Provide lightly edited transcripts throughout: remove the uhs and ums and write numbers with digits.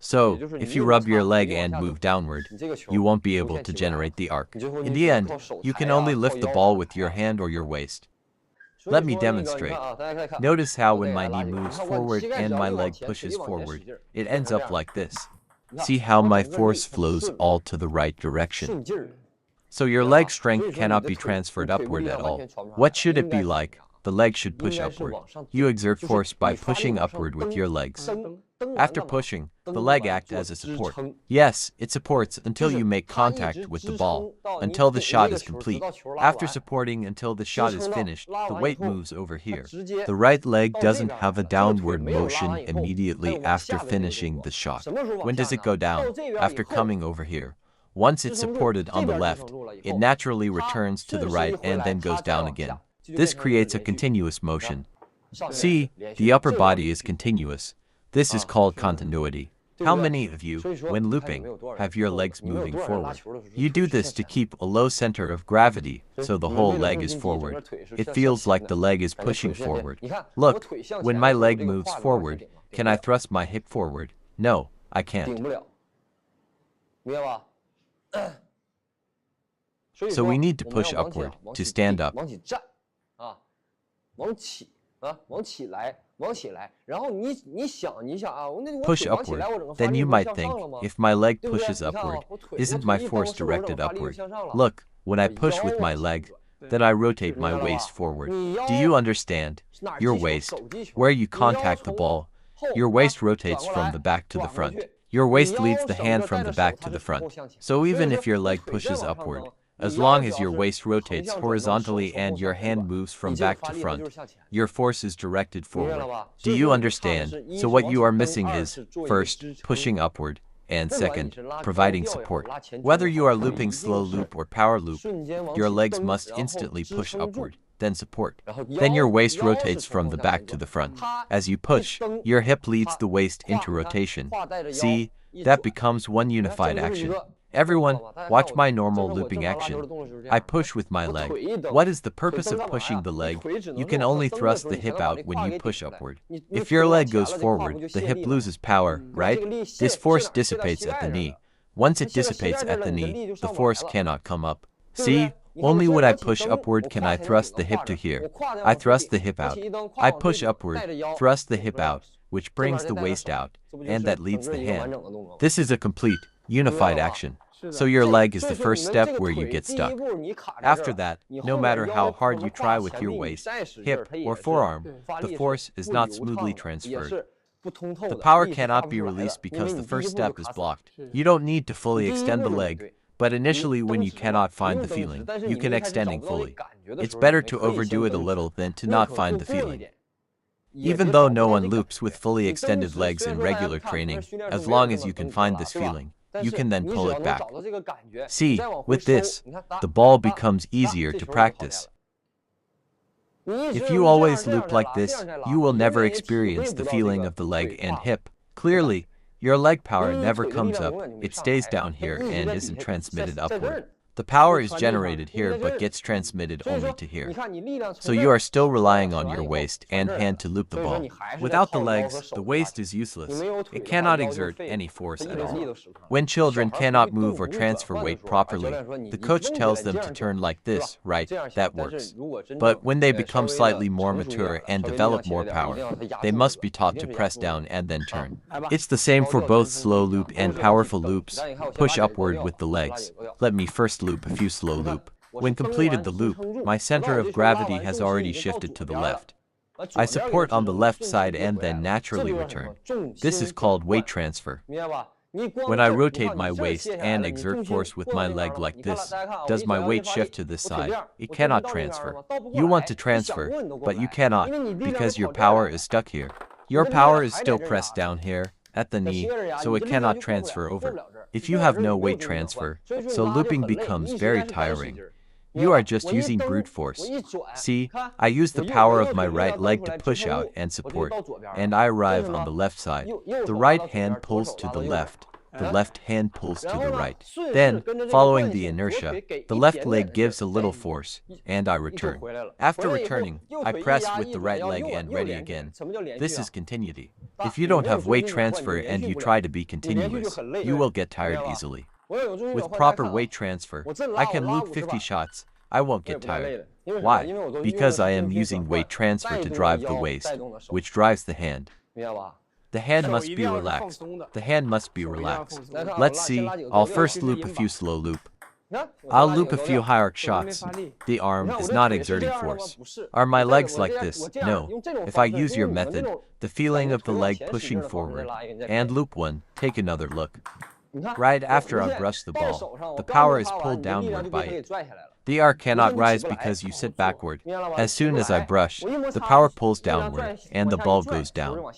So, if you rub your leg and move downward, you won't be able to generate the arc. In the end, you can only lift the ball with your hand or your waist. Let me demonstrate. Notice how when my knee moves forward and my leg pushes forward, it ends up like this. See how my force flows all to the right direction. So your leg strength cannot be transferred upward at all. What should it be like? The leg should push upward. You exert force by pushing upward with your legs. After pushing, the leg acts as a support. Yes, it supports until you make contact with the ball, until the shot is complete. After supporting until the shot is finished, the weight moves over here. The right leg doesn't have a downward motion immediately after finishing the shot. When does it go down? After coming over here. Once it's supported on the left, it naturally returns to the right and then goes down again. This creates a continuous motion. See, the upper body is continuous. This is called continuity. How many of you, when looping, have your legs moving forward? You do this to keep a low center of gravity, so the whole leg is forward. It feels like the leg is pushing forward. Look, when my leg moves forward, can I thrust my hip forward? No, I can't. So we need to push upward to stand up. Push upward. Then you might think, if my leg pushes upward, isn't my force directed upward? Look, when I push with my leg, then I rotate my waist forward. Do you understand? Your waist, where you contact the ball, your waist rotates from the back to the front. Your waist leads the hand from the back to the front. So even if your leg pushes upward, as long as your waist rotates horizontally and your hand moves from back to front, your force is directed forward. Do you understand? So what you are missing is, first, pushing upward, and second, providing support. Whether you are looping slow loop or power loop, your legs must instantly push upward, then support. Then your waist rotates from the back to the front. As you push, your hip leads the waist into rotation. See, that becomes one unified action. Everyone, watch my normal looping action. I push with my leg. What is the purpose of pushing the leg? You can only thrust the hip out when you push upward. If your leg goes forward, the hip loses power, right? This force dissipates at the knee. Once it dissipates at the knee, the force cannot come up. See, only when I push upward can I thrust the hip to here. I thrust the hip out. I push upward, thrust the hip out, which brings the waist out, and that leads the hand. This is a complete, unified action. So your leg is the first step where you get stuck. After that, no matter how hard you try with your waist, hip, or forearm, the force is not smoothly transferred. The power cannot be released because the first step is blocked. You don't need to fully extend the leg, but initially when you cannot find the feeling, you can extending fully. It's better to overdo it a little than to not find the feeling. Even though no one loops with fully extended legs in regular training, as long as you can find this feeling, you can then pull it back. See, with this, the ball becomes easier to practice. If you always loop like this, you will never experience the feeling of the leg and hip. Clearly, your leg power never comes up, it stays down here and isn't transmitted upward. The power is generated here but gets transmitted only to here. So you are still relying on your waist and hand to loop the ball. Without the legs, the waist is useless. It cannot exert any force at all. When children cannot move or transfer weight properly, the coach tells them to turn like this, right? That works. But when they become slightly more mature and develop more power, they must be taught to press down and then turn. It's the same for both slow loop and powerful loops. Push upward with the legs. Let me first loop a few slow loop. When completed the loop, my center of gravity has already shifted to the left. I support on the left side and then naturally return. This is called weight transfer. When I rotate my waist and exert force with my leg like this, does my weight shift to this side? It cannot transfer. You want to transfer, but you cannot, because your power is stuck here. Your power is still pressed down here, at the knee, so it cannot transfer over. If you have no weight transfer, so looping becomes very tiring. You are just using brute force. See, I use the power of my right leg to push out and support, and I arrive on the left side. The right hand pulls to the left, the left hand pulls to the right. Then, following the inertia, the left leg gives a little force, and I return. After returning, I press with the right leg and ready again. This is continuity. If you don't have weight transfer and you try to be continuous, you will get tired easily. With proper weight transfer, I can loop 50 shots. I won't get tired. Why? Because I am using weight transfer to drive the waist, which drives the hand. The hand must be relaxed. The hand must be relaxed. Let's see. I'll first loop a few slow loop. I'll loop a few high arc shots. The arm is not exerting force. Are my legs like this? No. If I use your method, the feeling of the leg pushing forward, and loop one, take another look. Right after I brush the ball, the power is pulled downward by it. The arc cannot rise because you sit backward. As soon as I brush, the power pulls downward, and the ball goes down.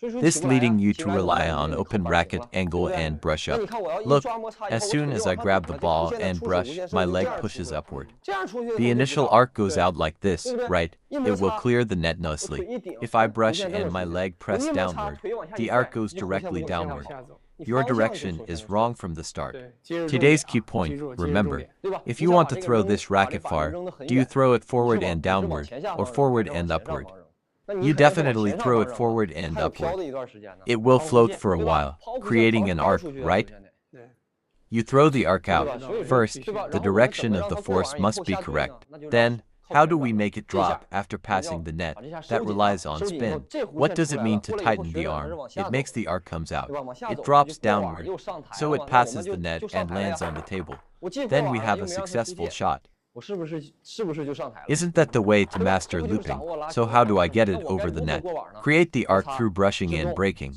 This leading you to rely on open racket angle and brush up. Look, as soon as I grab the ball and brush, my leg pushes upward. The initial arc goes out like this, right? It will clear the net nicely. If I brush and my leg press downward, the arc goes directly downward. Your direction is wrong from the start. Today's key point, remember, if you want to throw this racket far, do you throw it forward and downward, or forward and upward? You definitely throw it forward and upward. It will float for a while, creating an arc, right? You throw the arc out. First, the direction of the force must be correct. Then, how do we make it drop after passing the net? That relies on spin. What does it mean to tighten the arm? It makes the arc comes out. It drops downward, so it passes the net and lands on the table. Then we have a successful shot. Isn't that the way to master looping? So how do I get it over the net? Create the arc through brushing and breaking.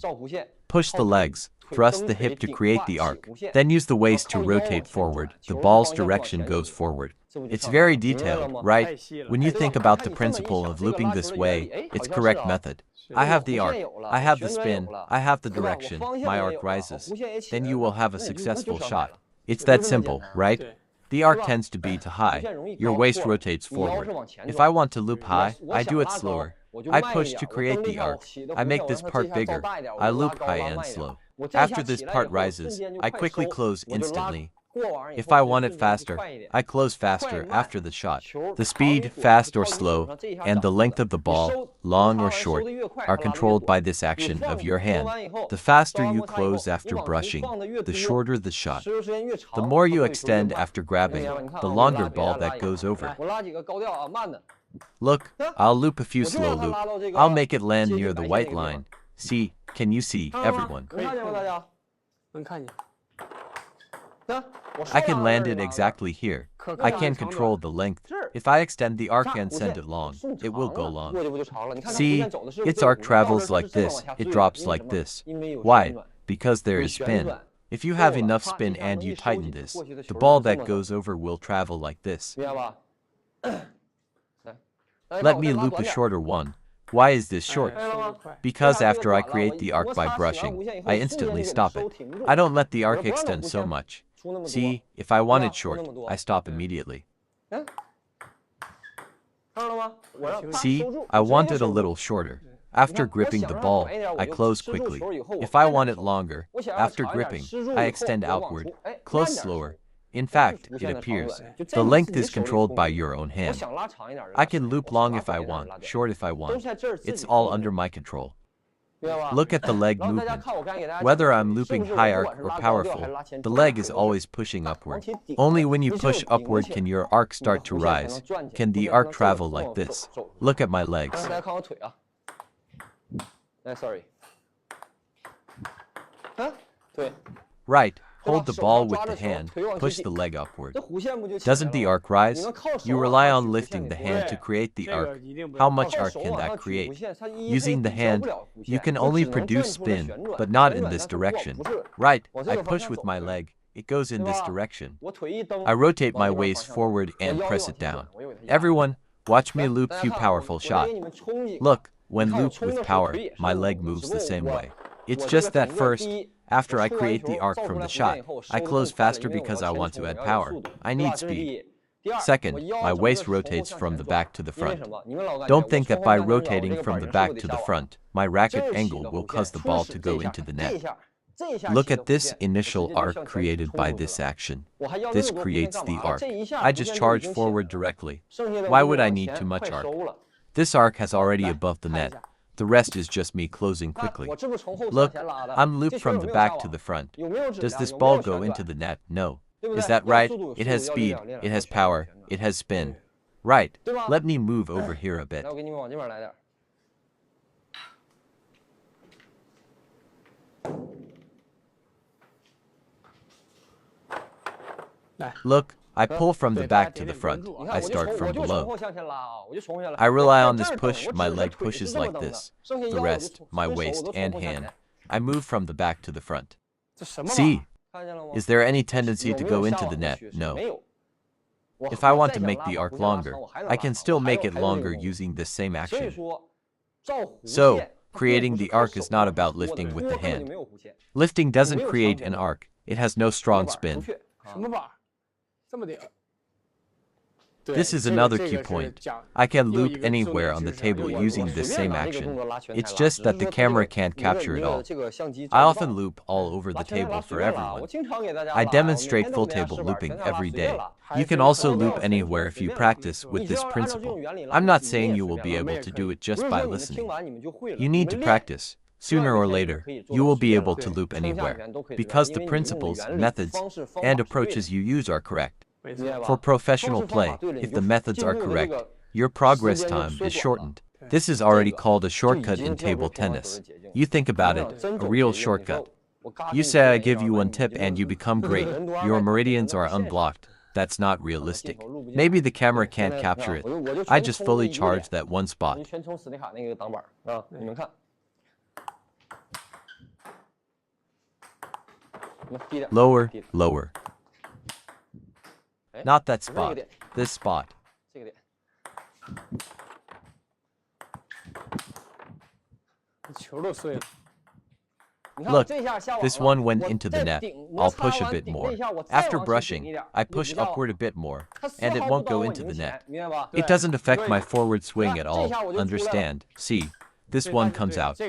Push the legs, thrust the hip to create the arc. Then use the waist to rotate forward. The ball's direction goes forward. It's very detailed, right? When you think about the principle of looping this way, it's correct method. I have the arc, I have the spin, I have the direction, my arc rises. Then you will have a successful shot. It's that simple, right? The arc tends to be too high. Your waist rotates forward. If I want to loop high, I do it slower. I push to create the arc. I make this part bigger. I loop high and slow. After this part rises, I quickly close instantly. If I want it faster, I close faster after the shot. The speed, fast or slow, and the length of the ball, long or short, are controlled by this action of your hand. The faster you close after brushing, the shorter the shot. The more you extend after grabbing, the longer ball that goes over. Look, I'll loop a few slow loop. I'll make it land near the white line. See, can you see, everyone? I can land it exactly here. I can control the length. If I extend the arc and send it long, it will go long. See, its arc travels like this, it drops like this. Why? Because there is spin. If you have enough spin and you tighten this, the ball that goes over will travel like this. Let me loop a shorter one. Why is this short? Because after I create the arc by brushing, I instantly stop it. I don't let the arc extend so much. See, if I want it short, I stop immediately. See, I want it a little shorter. After gripping the ball, I close quickly. If I want it longer, after gripping, I extend outward, close slower. In fact, it appears. The length is controlled by your own hand. I can loop long if I want, short if I want. It's all under my control. Look at the leg movement. Whether I'm looping high arc or powerful, the leg is always pushing upward. Only when you push upward can your arc start to rise. Can the arc travel like this? Look at my legs. Right. Hold the ball with the hand, push the leg upward. Doesn't the arc rise? You rely on lifting the hand to create the arc. How much arc can that create? Using the hand, you can only produce spin, but not in this direction. Right, I push with my leg, it goes in this direction. I rotate my waist forward and press it down. Everyone, watch me loop few powerful shot. Look, when looped with power, my leg moves the same way. It's just that first, after I create the arc from the shot, I close faster because I want to add power. I need speed. Second, my waist rotates from the back to the front. Don't think that by rotating from the back to the front, my racket angle will cause the ball to go into the net. Look at this initial arc created by this action. This creates the arc. I just charge forward directly. Why would I need too much arc? This arc has already above the net. The rest is just me closing quickly. Look, I'm looped from the back to the front. Does this ball go into the net? No. Is that right? It has speed, it has power, it has spin. Right. Let me move over here a bit. Look, I pull from the back to the front. I start from below. I rely on this push. My leg pushes like this. The rest, my waist and hand. I move from the back to the front. See? Is there any tendency to go into the net? No. If I want to make the arc longer, I can still make it longer using this same action. So, creating the arc is not about lifting with the hand. Lifting doesn't create an arc. It has no strong spin. This is another key point. I can loop anywhere on the table using this same action. It's just that the camera can't capture it all. I often loop all over the table for everyone. I demonstrate full table looping every day. You can also loop anywhere if you practice with this principle. I'm not saying you will be able to do it just by listening. You need to practice. Sooner or later, you will be able to loop anywhere, because the principles, methods, and approaches you use are correct. For professional play, if the methods are correct, your progress time is shortened. This is already called a shortcut in table tennis. You think about it, a real shortcut. You say I give you one tip and you become great, your meridians are unblocked. That's not realistic. Maybe the camera can't capture it. I just fully charge that one spot. Lower, lower. Not that spot. This spot. Look, this one went into the net. I'll push a bit more. After brushing, I push upward a bit more, and it won't go into the net. It doesn't affect my forward swing at all, understand? See, this one comes out.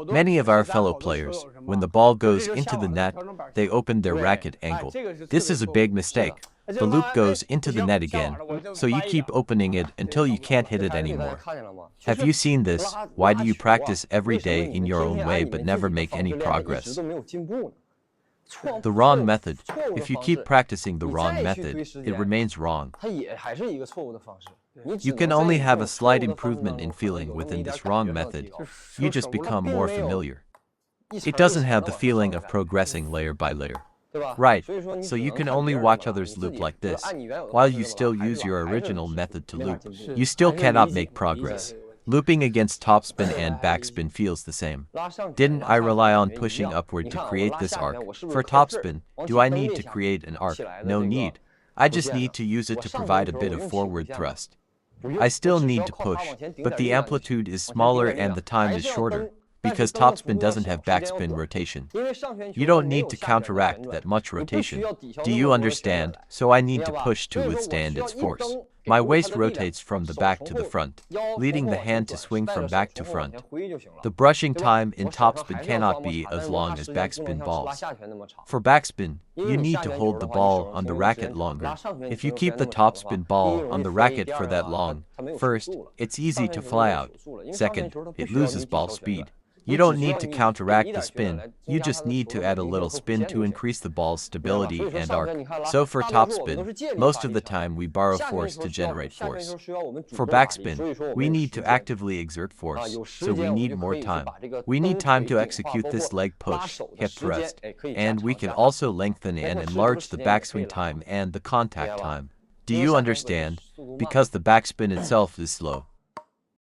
Many of our fellow players, when the ball goes into the net, they open their racket angle. This is a big mistake. The loop goes into the net again, so you keep opening it until you can't hit it anymore. Have you seen this? Why do you practice every day in your own way but never make any progress? The wrong method. If you keep practicing the wrong method, it remains wrong. You can only have a slight improvement in feeling within this wrong method. You just become more familiar. It doesn't have the feeling of progressing layer by layer. Right, so you can only watch others loop like this, while you still use your original method to loop. You still cannot make progress. Looping against topspin and backspin feels the same. Didn't I rely on pushing upward to create this arc? For topspin, do I need to create an arc? No need. I just need to use it to provide a bit of forward thrust. I still need to push, but the amplitude is smaller and the time is shorter, because topspin doesn't have backspin rotation. You don't need to counteract that much rotation. Do you understand? So I need to push to withstand its force. My waist rotates from the back to the front, leading the hand to swing from back to front. The brushing time in topspin cannot be as long as backspin balls. For backspin, you need to hold the ball on the racket longer. If you keep the topspin ball on the racket for that long, first, it's easy to fly out. Second, it loses ball speed. You don't need to counteract the spin, you just need to add a little spin to increase the ball's stability and arc. So for topspin, most of the time we borrow force to generate force. For backspin, we need to actively exert force, so we need more time. We need time to execute this leg push, hip thrust, and we can also lengthen and enlarge the backswing time and the contact time. Do you understand? Because the backspin itself is slow.